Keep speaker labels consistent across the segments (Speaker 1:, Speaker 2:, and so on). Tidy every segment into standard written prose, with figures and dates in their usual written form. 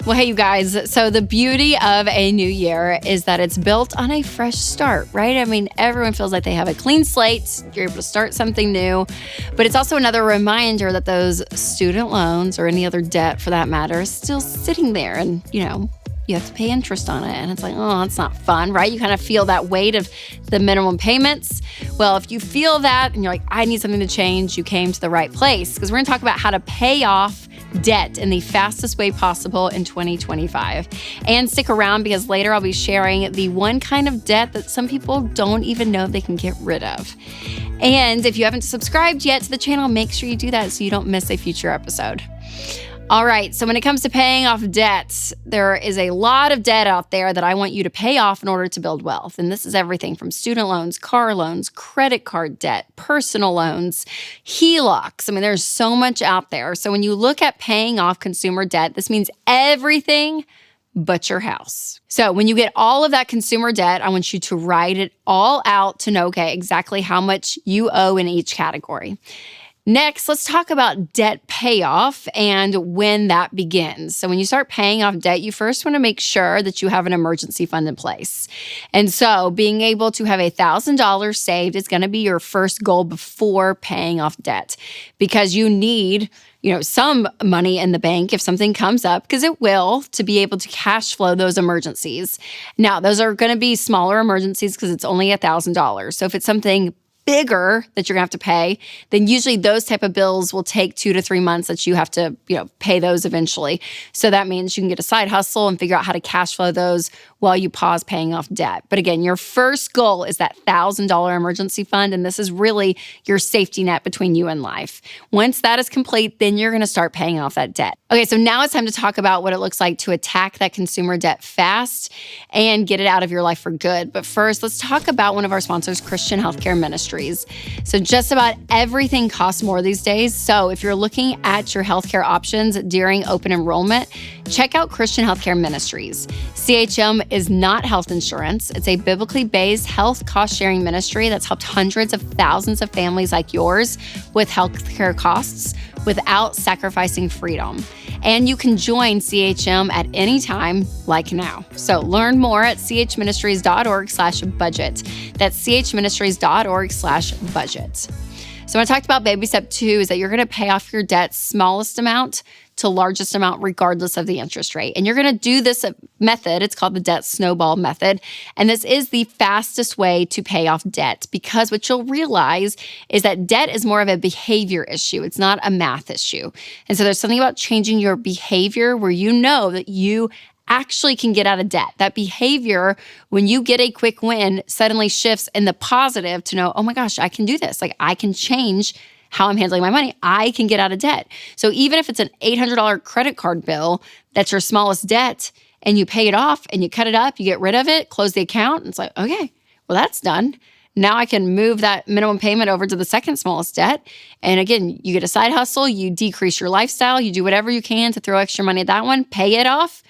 Speaker 1: Well, hey, you guys. So the beauty of a new year is that it's built on a fresh start, right? I mean, everyone feels like they have a clean slate. You're able to start something new. But it's also another reminder that those student loans or any other debt for that matter is still sitting there. And, you have to pay interest on it. And it's like, oh, that's not fun, right? You kind of feel that weight of the minimum payments. Well, if you feel that and you're like, I need something to change, you came to the right place, because we're going to talk about how to pay off debt in the fastest way possible in 2025. And stick around, because later I'll be sharing the one kind of debt that some people don't even know they can get rid of. And if you haven't subscribed yet to the channel, make sure you do that so you don't miss a future episode. All right, so when it comes to paying off debt, there is a lot of debt out there that I want you to pay off in order to build wealth. And this is everything from student loans, car loans, credit card debt, personal loans, HELOCs. I mean, there's so much out there. So when you look at paying off consumer debt, this means everything but your house. So when you get all of that consumer debt, I want you to write it all out to know, exactly how much you owe in each category. Next, let's talk about debt payoff and when that begins. So when you start paying off debt, you first want to make sure that you have an emergency fund in place. And so being able to have $1,000 saved is going to be your first goal before paying off debt, because you need some money in the bank if something comes up, because it will, to be able to cash flow those emergencies. Now, those are going to be smaller emergencies because it's only $1,000. So if it's something bigger that you're gonna have to pay, then usually those type of bills will take 2 to 3 months that you have to, pay those eventually. So that means you can get a side hustle and figure out how to cash flow those while you pause paying off debt. But again, your first goal is that $1,000 emergency fund, and this is really your safety net between you and life. Once that is complete, then you're gonna start paying off that debt. Okay, so now it's time to talk about what it looks like to attack that consumer debt fast and get it out of your life for good. But first, let's talk about one of our sponsors, Christian Healthcare Ministries. So just about everything costs more these days. So if you're looking at your healthcare options during open enrollment, check out Christian Healthcare Ministries. CHM is not health insurance. It's a biblically based health cost sharing ministry that's helped hundreds of thousands of families like yours with healthcare costs without sacrificing freedom. And you can join CHM at any time, like now. So learn more at chministries.org/budget. That's chministries.org/budget. So when I talked about baby step 2 is that you're going to pay off your debt smallest amount to largest amount regardless of the interest rate. And you're going to do this method. It's called the debt snowball method. And this is the fastest way to pay off debt, because what you'll realize is that debt is more of a behavior issue. It's not a math issue. And so there's something about changing your behavior where you know that you actually can get out of debt. That behavior, when you get a quick win, suddenly shifts in the positive to know, oh my gosh, I can do this. Like, I can change how I'm handling my money. I can get out of debt. So even if it's an $800 credit card bill, that's your smallest debt, and you pay it off and you cut it up, you get rid of it, close the account, and it's like, okay, well, that's done. Now I can move that minimum payment over to the second smallest debt. And again, you get a side hustle, you decrease your lifestyle, you do whatever you can to throw extra money at that one, pay it off,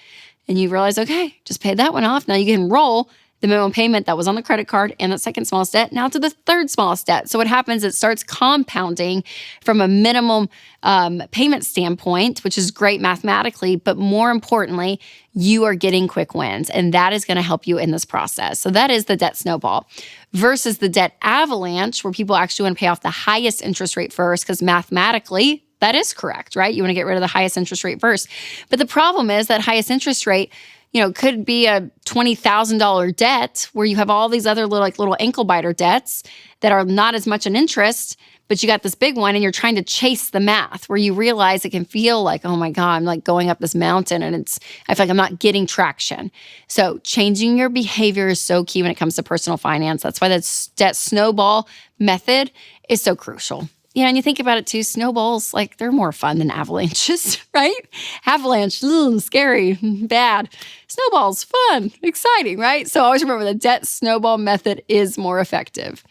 Speaker 1: and you realize, okay, just paid that one off. Now you can roll the minimum payment that was on the credit card and that second smallest debt now to the third smallest debt. So what happens, it starts compounding from a minimum payment standpoint, which is great mathematically, but more importantly, you are getting quick wins, and that is going to help you in this process. So that is the debt snowball versus the debt avalanche, where people actually want to pay off the highest interest rate first, because mathematically, that is correct, right? You want to get rid of the highest interest rate first. But the problem is that highest interest rate, could be a $20,000 debt where you have all these other little ankle biter debts that are not as much an interest, but you got this big one and you're trying to chase the math, where you realize it can feel like, oh my God, I'm like going up this mountain and I feel like I'm not getting traction. So changing your behavior is so key when it comes to personal finance. That's why that debt snowball method is so crucial. And you think about it too, snowballs, like, they're more fun than avalanches, right? Avalanche, scary, bad. Snowballs, fun, exciting, right? So always remember the debt snowball method is more effective.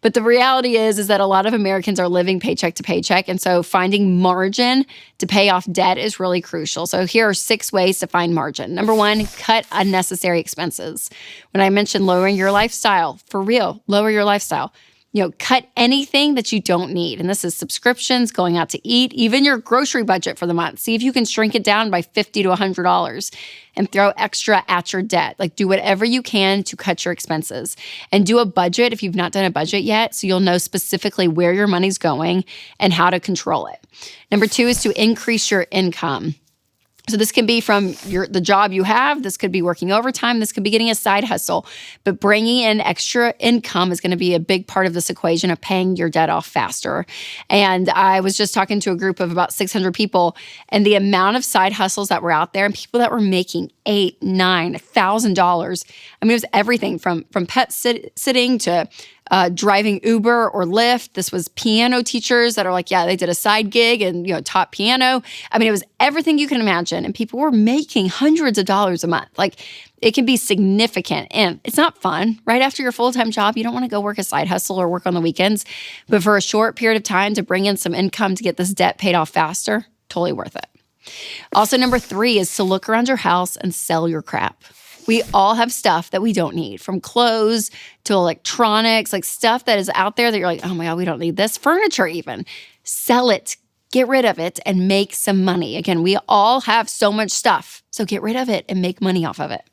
Speaker 1: But the reality is that a lot of Americans are living paycheck to paycheck. And so finding margin to pay off debt is really crucial. So here are 6 ways to find margin. Number 1, cut unnecessary expenses. When I mentioned lowering your lifestyle, for real, lower your lifestyle. Cut anything that you don't need. And this is subscriptions, going out to eat, even your grocery budget for the month. See if you can shrink it down by $50 to $100 and throw extra at your debt. Like, do whatever you can to cut your expenses, and do a budget if you've not done a budget yet, so you'll know specifically where your money's going and how to control it. Number 2 is to increase your income. So this can be from the job you have. This could be working overtime. This could be getting a side hustle. But bringing in extra income is going to be a big part of this equation of paying your debt off faster. And I was just talking to a group of about 600 people, and the amount of side hustles that were out there and people that were making $8,000, $9,000. I mean, it was everything from pet sitting to driving Uber or Lyft. This was piano teachers that are like, yeah, they did a side gig and, taught piano. I mean, it was everything you can imagine. And people were making hundreds of dollars a month. Like, it can be significant, and it's not fun. Right after your full-time job, you don't want to go work a side hustle or work on the weekends. But for a short period of time to bring in some income to get this debt paid off faster, totally worth it. Also, number 3 is to look around your house and sell your crap. We all have stuff that we don't need, from clothes to electronics, like stuff that is out there that you're like, oh my God, we don't need this. Furniture even. Sell it, get rid of it, and make some money. Again, we all have so much stuff, so get rid of it and make money off of it.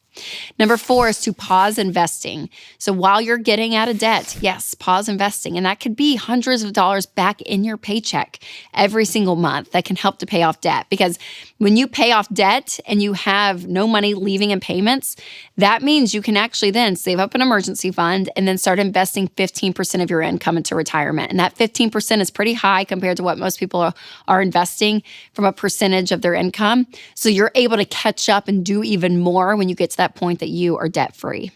Speaker 1: Number 4 is to pause investing. So while you're getting out of debt, yes, pause investing. And that could be hundreds of dollars back in your paycheck every single month that can help to pay off debt. Because when you pay off debt and you have no money leaving in payments, that means you can actually then save up an emergency fund and then start investing 15% of your income into retirement. And that 15% is pretty high compared to what most people are investing from a percentage of their income. So you're able to catch up and do even more when you get to that point that you are debt-free.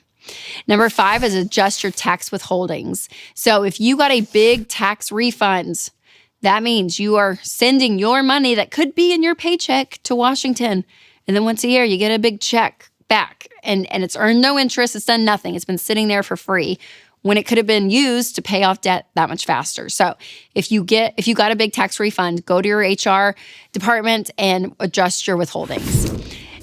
Speaker 1: Number 5 is adjust your tax withholdings. So if you got a big tax refund, that means you are sending your money that could be in your paycheck to Washington. And then once a year, you get a big check back. And it's earned no interest. It's done nothing. It's been sitting there for free when it could have been used to pay off debt that much faster. So if you got a big tax refund, go to your HR department and adjust your withholdings.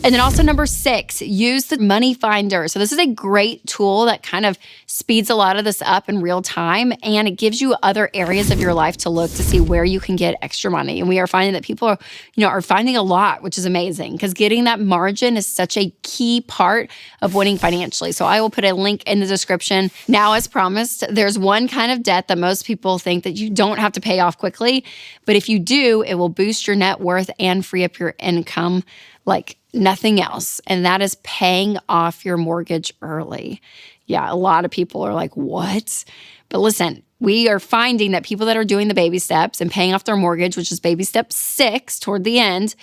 Speaker 1: And then also number 6, use the money finder. So this is a great tool that kind of speeds a lot of this up in real time, and it gives you other areas of your life to look to see where you can get extra money. And we are finding that people are finding a lot, which is amazing, because getting that margin is such a key part of winning financially. So I will put a link in the description. Now, as promised, there's one kind of debt that most people think that you don't have to pay off quickly, but if you do, it will boost your net worth and free up your income like nothing else. And that is paying off your mortgage early. Yeah, a lot of people are like, what? But listen, we are finding that people that are doing the baby steps and paying off their mortgage, which is baby step 6 toward the end,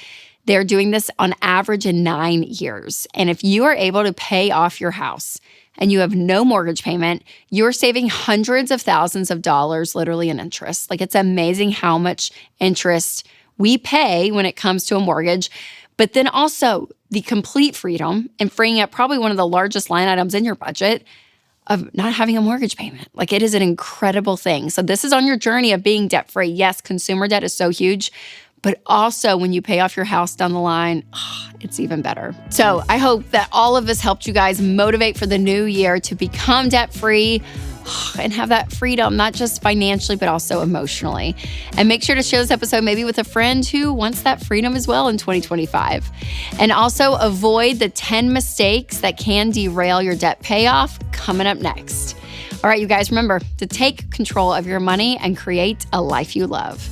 Speaker 1: they're doing this on average in 9 years. And if you are able to pay off your house and you have no mortgage payment, you're saving hundreds of thousands of dollars literally in interest. Like, it's amazing how much interest we pay when it comes to a mortgage. But then also the complete freedom and freeing up probably one of the largest line items in your budget of not having a mortgage payment. Like, it is an incredible thing. So this is on your journey of being debt-free. Yes, consumer debt is so huge, but also when you pay off your house down the line, it's even better. So I hope that all of this helped you guys motivate for the new year to become debt-free and have that freedom, not just financially, but also emotionally. And make sure to share this episode maybe with a friend who wants that freedom as well in 2025. And also avoid the 10 mistakes that can derail your debt payoff coming up next. All right, you guys, remember to take control of your money and create a life you love.